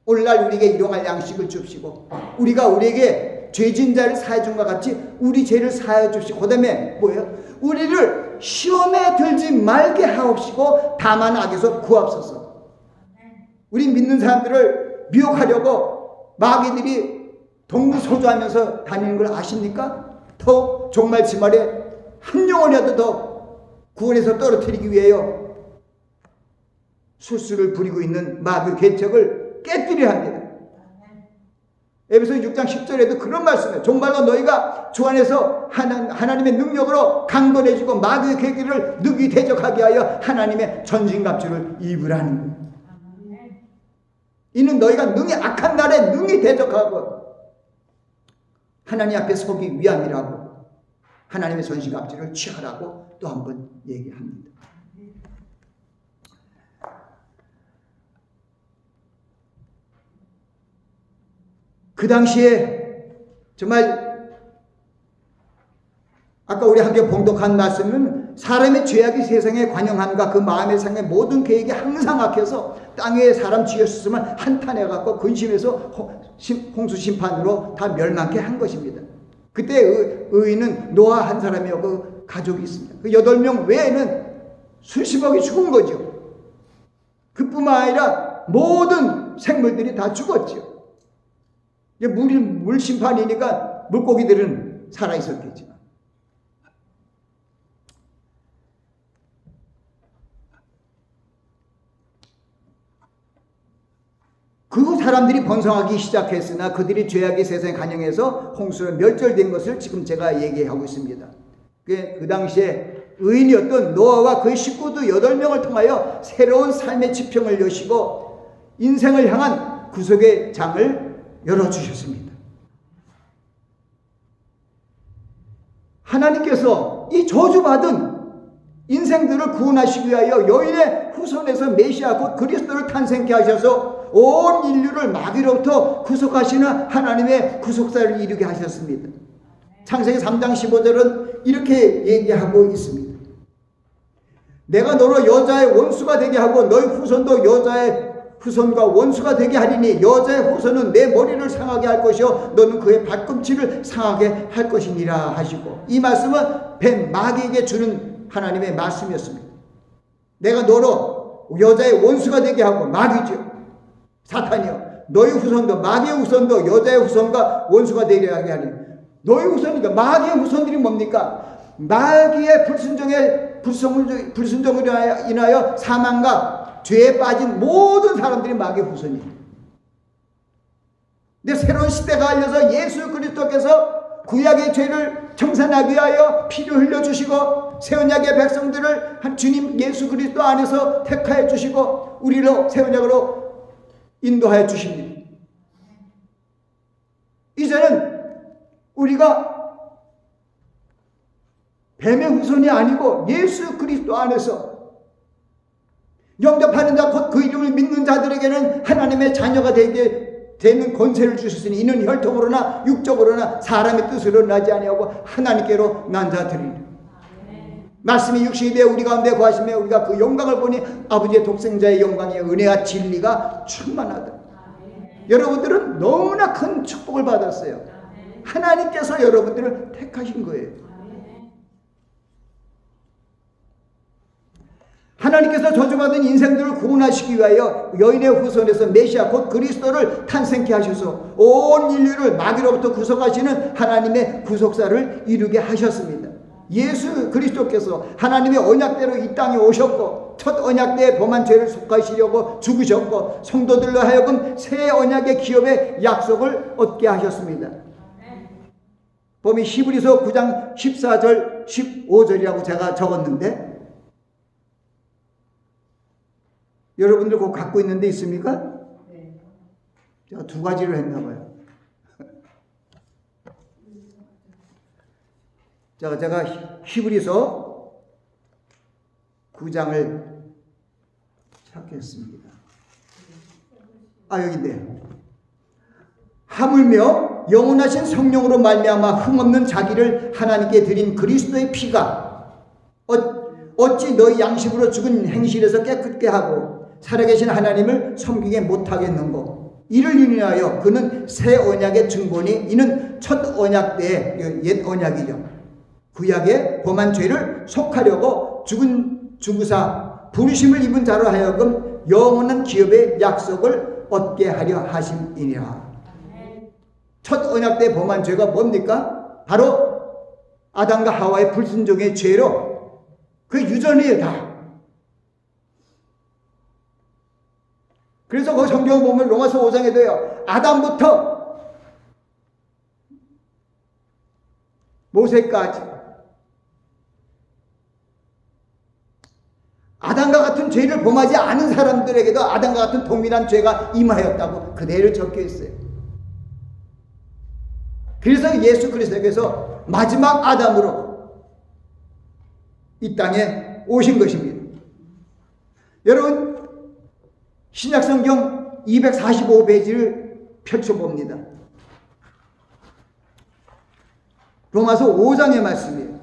오늘날 우리에게 일용할 양식을 줍시고 우리가 우리에게 죄진 자를 사해 준 것 같이 우리 죄를 사해 주시고 그 다음에 뭐예요? 우리를 시험에 들지 말게 하옵시고 다만 악에서 구하옵소서. 우리 믿는 사람들을 미혹하려고 마귀들이 동무소조하면서 다니는 걸 아십니까? 더욱 종말 지말에 한 영혼이라도 더 구원에서 떨어뜨리기 위하여 술수를 부리고 있는 마귀 계책을 깨뜨려야 합니다. 에베소서 6장 10절에도 그런 말씀이에요. 정말로 너희가 주 안에서 하나님의 능력으로 강건해지고 마귀의 계획을 능히 대적하게 하여 하나님의 전신갑주를 입으라는 거예요. 이는 너희가 능히 악한 날에 능히 대적하고 하나님 앞에 서기 위함이라고 하나님의 전신갑주를 취하라고 또 한 번 얘기합니다. 그 당시에 정말 아까 우리 함께 봉독한 말씀은 사람의 죄악이 세상에 관영함과 그 마음의 생의 모든 계획이 항상 악해서 땅에 사람 지었으면 한탄해갖고 근심해서 홍수 심판으로 다 멸망케 한 것입니다. 그때 의인은 노아 한 사람이었고 가족이 있습니다. 그 8명 외에는 수십억이 죽은 거죠. 그뿐만 아니라 모든 생물들이 다 죽었죠. 물 심판이니까 물고기들은 살아있었겠지만. 그 사람들이 번성하기 시작했으나 그들이 죄악의 세상에 간영해서 홍수로 멸절된 것을 지금 제가 얘기하고 있습니다. 그 당시에 의인이었던 노아와 그의 식구들 8명을 통하여 새로운 삶의 지평을 여시고 인생을 향한 구속의 장을 열어주셨습니다. 하나님께서 이 저주받은 인생들을 구원하시기 위하여 여인의 후손에서 메시아 곧 그리스도를 탄생케 하셔서 온 인류를 마귀로부터 구속하시는 하나님의 구속사를 이루게 하셨습니다. 창세기 3장 15절은 이렇게 얘기하고 있습니다. 내가 너로 여자의 원수가 되게 하고 너희 후손도 여자의 후손과 원수가 되게 하리니 여자의 후손은 내 머리를 상하게 할 것이요 너는 그의 발꿈치를 상하게 할 것이니라 하시고, 이 말씀은 뱀 마귀에게 주는 하나님의 말씀이었습니다. 내가 너로 여자의 원수가 되게 하고, 마귀죠, 사탄이요, 너희 후손도 마귀의 후손도 여자의 후손과 원수가 되게 하게 하니, 너희 후손이니까 마귀의 후손들이 뭡니까? 마귀의 불순종으로 인하여 사망과 죄에 빠진 모든 사람들이 마귀의 후손이에요. 근데 새로운 시대가 알려서 예수 그리스도께서 구약의 죄를 청산하기 위하여 피를 흘려주시고 새 언약의 백성들을 한 주님 예수 그리스도 안에서 택하여 주시고 우리로 새 언약으로 인도하여 주십니다. 이제는 우리가 뱀의 후손이 아니고 예수 그리스도 안에서 영접하는 자 곧 그 이름을 믿는 자들에게는 하나님의 자녀가 되게 되는 권세를 주셨으니 이는 혈통으로나 육적으로나 사람의 뜻으로 나지 아니하고 하나님께로 난 자들이라. 말씀이 육신이 되어 우리 가운데 거하시며 우리가 그 영광을 보니 아버지의 독생자의 영광의 은혜와 진리가 충만하다. 여러분들은 너무나 큰 축복을 받았어요. 하나님께서 여러분들을 택하신 거예요. 하나님께서 저주받은 인생들을 구원하시기 위하여 여인의 후손에서 메시아 곧 그리스도를 탄생케 하셔서 온 인류를 마귀로부터 구속하시는 하나님의 구속사를 이루게 하셨습니다. 예수 그리스도께서 하나님의 언약대로 이 땅에 오셨고 첫 언약 때에 범한 죄를 속하시려고 죽으셨고 성도들로 하여금 새 언약의 기업의 약속을 얻게 하셨습니다. 보면 히브리서 9장 14절 15절이라고 제가 적었는데 여러분들 그거 갖고 있는 데 있습니까? 제가 2가지로 했나 봐요. 제가 히브리서 9장을 찾겠습니다. 여기 있네요. 하물며 영원하신 성령으로 말미암아 흠없는 자기를 하나님께 드린 그리스도의 피가 어찌 너희 양심으로 죽은 행실에서 깨끗게 하고 살아계신 하나님을 섬기게 못하겠는고. 이를 인하여 그는 새 언약의 증거니 이는 첫 언약 때의 옛 언약이죠. 구약의 범한 죄를 속하려고 죽으사 부르심을 입은 자로 하여금 영원한 기업의 약속을 얻게 하려 하심이니라. 첫 언약 때 범한 죄가 뭡니까? 바로 아담과 하와의 불순종의 죄로 그 유전이에요. 다. 그래서 그 성경을 보면 로마서 5장에도요. 아담부터 모세까지 아담과 같은 죄를 범하지 않은 사람들에게도 아담과 같은 동일한 죄가 임하였다고 그대로 적혀 있어요. 그래서 예수 그리스도께서 마지막 아담으로 이 땅에 오신 것입니다. 여러분 신약성경 245페이지를 펼쳐봅니다. 로마서 5장의 말씀이에요.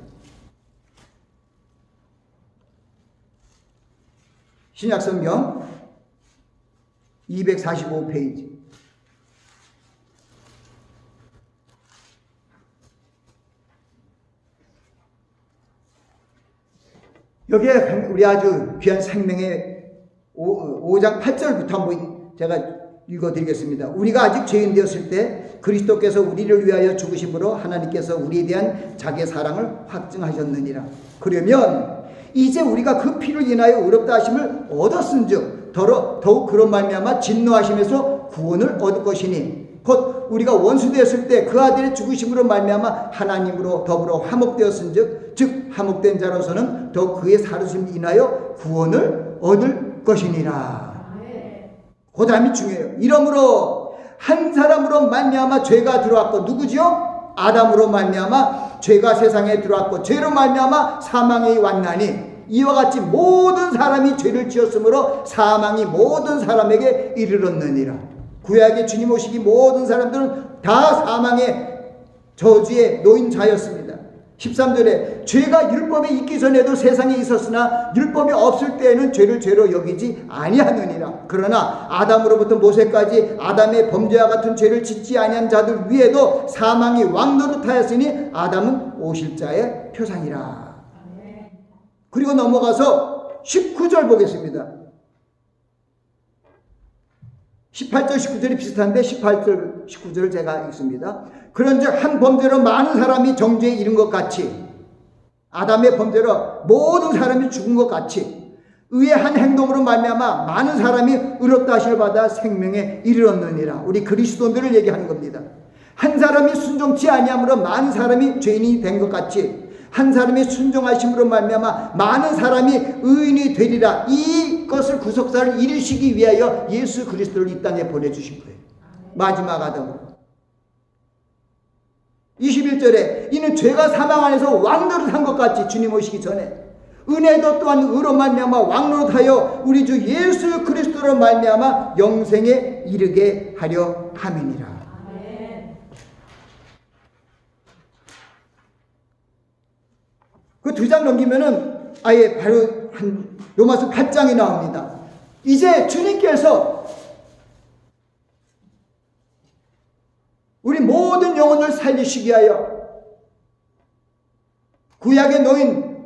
신약성경 245페이지. 여기에 우리 아주 귀한 생명의 5장 8절부터 한번 제가 읽어드리겠습니다. 우리가 아직 죄인 되었을 때 그리스도께서 우리를 위하여 죽으심으로 하나님께서 우리에 대한 자기의 사랑을 확증하셨느니라. 그러면 이제 우리가 그 피를 인하여 의롭다 하심을 얻었은즉 더욱 그런 말미암아 진노하심에서 구원을 얻을 것이니 곧 우리가 원수되었을 때 그 아들의 죽으심으로 말미암아 하나님으로 더불어 화목되었은즉 즉 화목된 자로서는 더 그의 살으심을 인하여 구원을 얻을 것이니라. 그 다음이 중요해요. 이러므로 한 사람으로 말미암아 죄가 들어왔고, 누구죠? 아담으로 말미암아 죄가 세상에 들어왔고 죄로 말미암아 사망이 왔나니 이와 같이 모든 사람이 죄를 지었으므로 사망이 모든 사람에게 이르렀느니라. 구약의 주님 오시기 모든 사람들은 다 사망의 저주에 놓인 자였습니다. 13절에 죄가 율법에 있기 전에도 세상에 있었으나 율법이 없을 때에는 죄를 죄로 여기지 아니하느니라. 그러나 아담으로부터 모세까지 아담의 범죄와 같은 죄를 짓지 아니한 자들 위에도 사망이 왕노릇하였으니 아담은 오실자의 표상이라. 그리고 넘어가서 19절 보겠습니다. 18절 19절이 비슷한데 18절 19절을 제가 읽습니다. 그런즉 한 범죄로 많은 사람이 정죄에 이른 것 같이, 아담의 범죄로 모든 사람이 죽은 것 같이 의의 한 행동으로 말미암아 많은 사람이 의롭다 하심을 받아 생명에 이르렀느니라. 우리 그리스도인들을 얘기하는 겁니다. 한 사람이 순종치 아니함으로 많은 사람이 죄인이 된 것 같이 한 사람이 순종하심으로 말미암아 많은 사람이 의인이 되리라. 이것을 구속사를 이루시기 위하여 예수 그리스도를 이 땅에 보내주신 거예요. 마지막 아담으로. 21절에 이는 죄가 사망 안에서 왕노릇한 것 같이 주님 오시기 전에 은혜도 또한 의로 말미암아 왕노릇하여 우리 주 예수 그리스도로 말미암아 영생에 이르게 하려 함이니라. 그 두 장 넘기면은 아예 바로 한 로마서 8장이 나옵니다. 이제 주님께서 우리 모든 영혼을 살리시기 위하여 구약에 놓인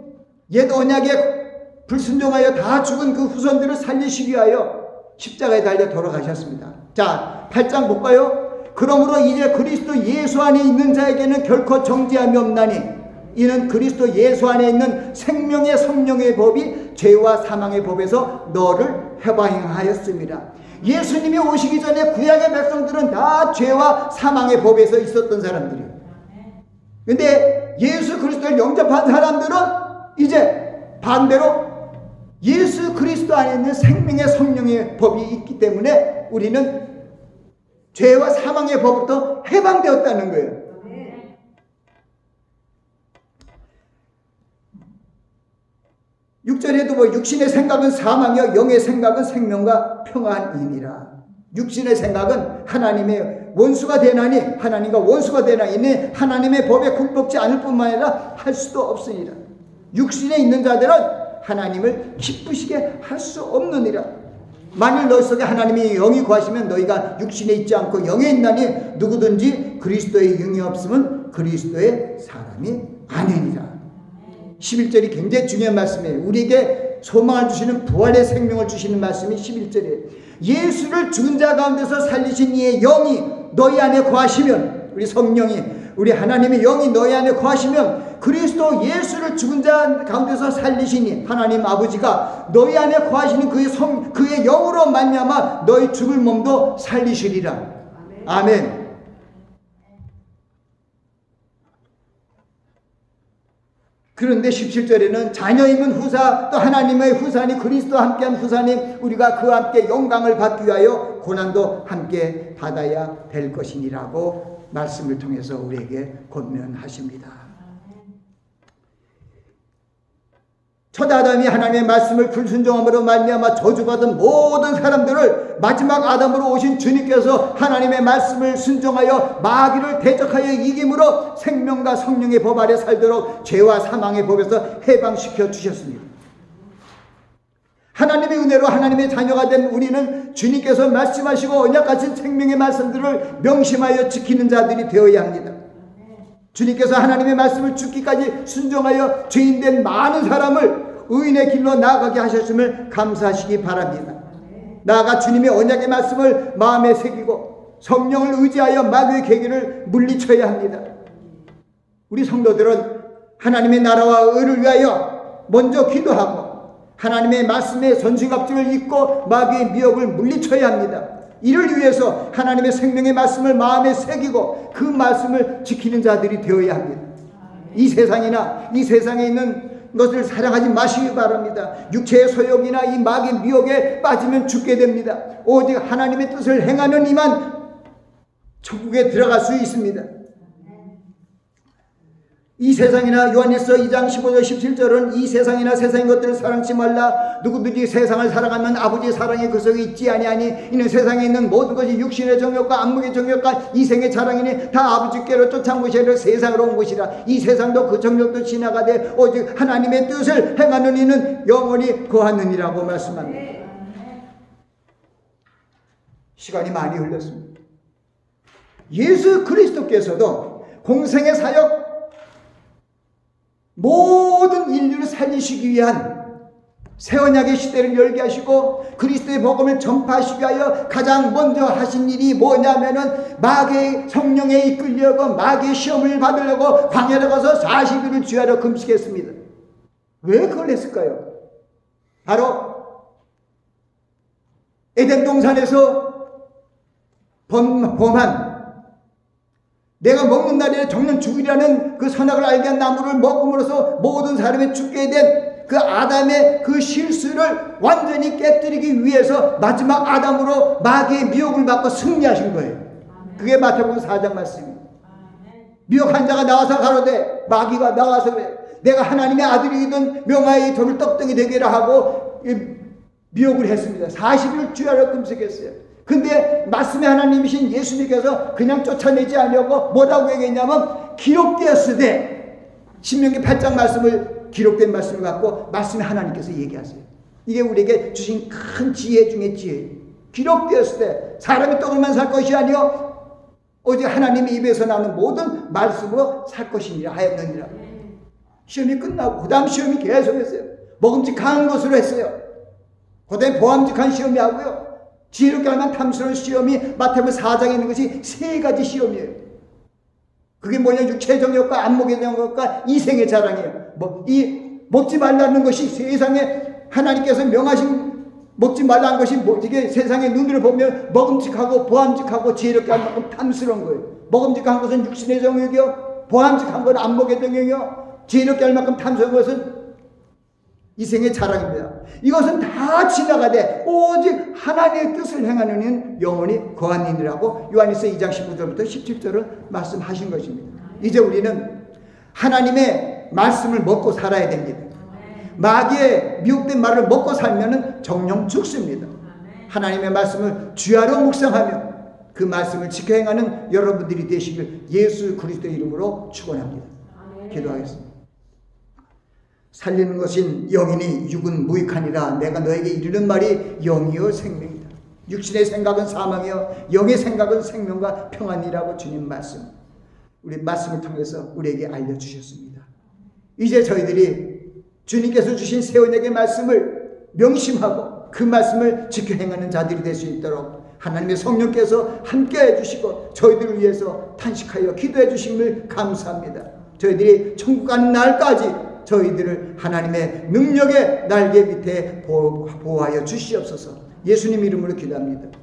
옛 언약에 불순종하여 다 죽은 그 후손들을 살리시기 위하여 십자가에 달려 돌아가셨습니다. 자, 8장 볼까요? 그러므로 이제 그리스도 예수 안에 있는 자에게는 결코 정죄함이 없나니 이는 그리스도 예수 안에 있는 생명의 성령의 법이 죄와 사망의 법에서 너를 해방하였습니다. 예수님이 오시기 전에 구약의 백성들은 다 죄와 사망의 법에서 있었던 사람들이에요. 근데 예수 그리스도를 영접한 사람들은 이제 반대로 예수 그리스도 안에 있는 생명의 성령의 법이 있기 때문에 우리는 죄와 사망의 법부터 해방되었다는 거예요. 6절에도 뭐 육신의 생각은 사망이요 영의 생각은 생명과 평안이니라. 육신의 생각은 하나님의 원수가 되나니 하나님과 원수가 되나니 하나님의 법에 굴복지 않을 뿐만 아니라 할 수도 없으니라. 육신에 있는 자들은 하나님을 기쁘시게 할 수 없느니라. 만일 너희 속에 하나님이 영이 거하시면 너희가 육신에 있지 않고 영에 있나니 누구든지 그리스도의 영이 없으면 그리스도의 사람이 아니니라. 11절이 굉장히 중요한 말씀이에요. 우리에게 소망을 주시는 부활의 생명을 주시는 말씀이 11절이에요. 예수를 죽은 자 가운데서 살리신 이의 영이 너희 안에 거하시면, 우리 성령이, 우리 하나님의 영이 너희 안에 거하시면 그리스도 예수를 죽은 자 가운데서 살리시니 하나님 아버지가 너희 안에 거하시는 그의 영으로 말미암아 너희 죽을 몸도 살리시리라. 아멘. 그런데 17절에는 자녀임은 후사 또 하나님의 후사니 그리스도와 함께한 후사니 우리가 그와 함께 영광을 받기 위하여 고난도 함께 받아야 될 것이니라고 말씀을 통해서 우리에게 권면하십니다. 첫 아담이 하나님의 말씀을 불순종함으로 말미암아 저주받은 모든 사람들을 마지막 아담으로 오신 주님께서 하나님의 말씀을 순종하여 마귀를 대적하여 이김으로 생명과 성령의 법 아래 살도록 죄와 사망의 법에서 해방시켜 주셨습니다. 하나님의 은혜로 하나님의 자녀가 된 우리는 주님께서 말씀하시고 언약같은 생명의 말씀들을 명심하여 지키는 자들이 되어야 합니다. 주님께서 하나님의 말씀을 죽기까지 순종하여 죄인된 많은 사람을 의인의 길로 나아가게 하셨음을 감사하시기 바랍니다. 나아가 주님의 언약의 말씀을 마음에 새기고 성령을 의지하여 마귀의 계기를 물리쳐야 합니다. 우리 성도들은 하나님의 나라와 의를 위하여 먼저 기도하고 하나님의 말씀의 선지갑주를 입고 마귀의 미혹을 물리쳐야 합니다. 이를 위해서 하나님의 생명의 말씀을 마음에 새기고 그 말씀을 지키는 자들이 되어야 합니다. 이 세상에 있는 것을 사랑하지 마시기 바랍니다. 육체의 소욕이나 이 마귀의 미혹에 빠지면 죽게 됩니다. 오직 하나님의 뜻을 행하는 이만 천국에 들어갈 수 있습니다. 이 세상이나 요한일서 2장 15절 17절은 이 세상이나 세상의 것들을 사랑치 말라. 누구든지 세상을 사랑하면 아버지의 사랑이 그 속에 있지 아니하니 이는 세상에 있는 모든 것이 육신의 정욕과 안목의 정욕과 이생의 자랑이니 다 아버지께로 쫓아온 것이 아니라 세상으로 온 것이라. 이 세상도 그 정욕도 지나가되 오직 하나님의 뜻을 행하는 이는 영원히 거하느니라고 말씀합니다. 시간이 많이 흘렀습니다. 예수 그리스도께서도 공생의 사역 모든 인류를 살리시기 위한 새 언약의 시대를 열게 하시고 그리스도의 복음을 전파하시기 위하여 가장 먼저 하신 일이 뭐냐면은 마귀의 성령에 이끌려고 마귀의 시험을 받으려고 광야에 가서 40일을 주야로 금식했습니다. 왜 그걸 했을까요? 바로 에덴 동산에서 범한 내가 먹는 날에 정령 죽으리라는 그 선악을 알게 한 나무를 먹음으로써 모든 사람이 죽게 된 그 아담의 그 실수를 완전히 깨뜨리기 위해서 마지막 아담으로 마귀의 미혹을 받고 승리하신 거예요. 그게 마태복음 4장 말씀입니다. 미혹한 자가 나와서 가로되 마귀가 나와서 내가 하나님의 아들이든 명하의 돌을 떡덩이 되게라 하고 미혹을 했습니다. 40일 주야로 금식했어요. 근데 말씀의 하나님이신 예수님께서 그냥 쫓아내지 않으려고 뭐라고 얘기했냐면 기록되었으되 신명기 8장 말씀을 기록된 말씀을 갖고 말씀의 하나님께서 얘기하세요. 이게 우리에게 주신 큰 지혜 중에 지혜예요. 기록되었을 때 사람이 떡으로만 살 것이 아니요 오직 하나님의 입에서 나오는 모든 말씀으로 살 것이니라 하였느니라. 시험이 끝나고 그 다음 시험이 계속했어요. 먹음직한 것으로 했어요. 그 다음에 보암직한 시험이 하고요. 지혜롭게 하면 탐스러운 시험이 마태복음 4장에 있는 것이 3가지 시험이에요. 그게 뭐냐? 육체의 정욕과 안목의 정욕과 이생의 자랑이에요. 이 먹지 말라는 것이 세상에 하나님께서 명하신 먹지 말라는 것이 이게 세상의 눈으로 보면 먹음직하고 보암직하고 지혜롭게 할 만큼 탐스러운 거예요. 먹음직한 것은 육신의 정욕이요, 보암직한 건 안목의 정욕이요, 지혜롭게 할 만큼 탐스러운 것은 이생의 자랑입니다. 이것은 다 지나가되 오직 하나님의 뜻을 행하는 이는 영원히 거한 이라고 요한일서 2장 15절부터 17절을 말씀하신 것입니다. 이제 우리는 하나님의 말씀을 먹고 살아야 됩니다. 마귀의 미혹된 말을 먹고 살면 정령 죽습니다. 하나님의 말씀을 주야로 묵상하며 그 말씀을 지켜 행하는 여러분들이 되시길 예수 그리스도의 이름으로 축원합니다. 기도하겠습니다. 살리는 것은 영이니 육은 무익하니라. 내가 너에게 이르는 말이 영이요 생명이다. 육신의 생각은 사망이요 영의 생각은 생명과 평안이라고 주님 말씀, 우리 말씀을 통해서 우리에게 알려주셨습니다. 이제 저희들이 주님께서 주신 새 언약의 말씀을 명심하고 그 말씀을 지켜 행하는 자들이 될 수 있도록 하나님의 성령께서 함께 해주시고 저희들을 위해서 탄식하여 기도해 주심을 감사합니다. 저희들이 천국 가는 날까지 저희들을 하나님의 능력의 날개 밑에 보호하여 주시옵소서. 예수님 이름으로 기도합니다.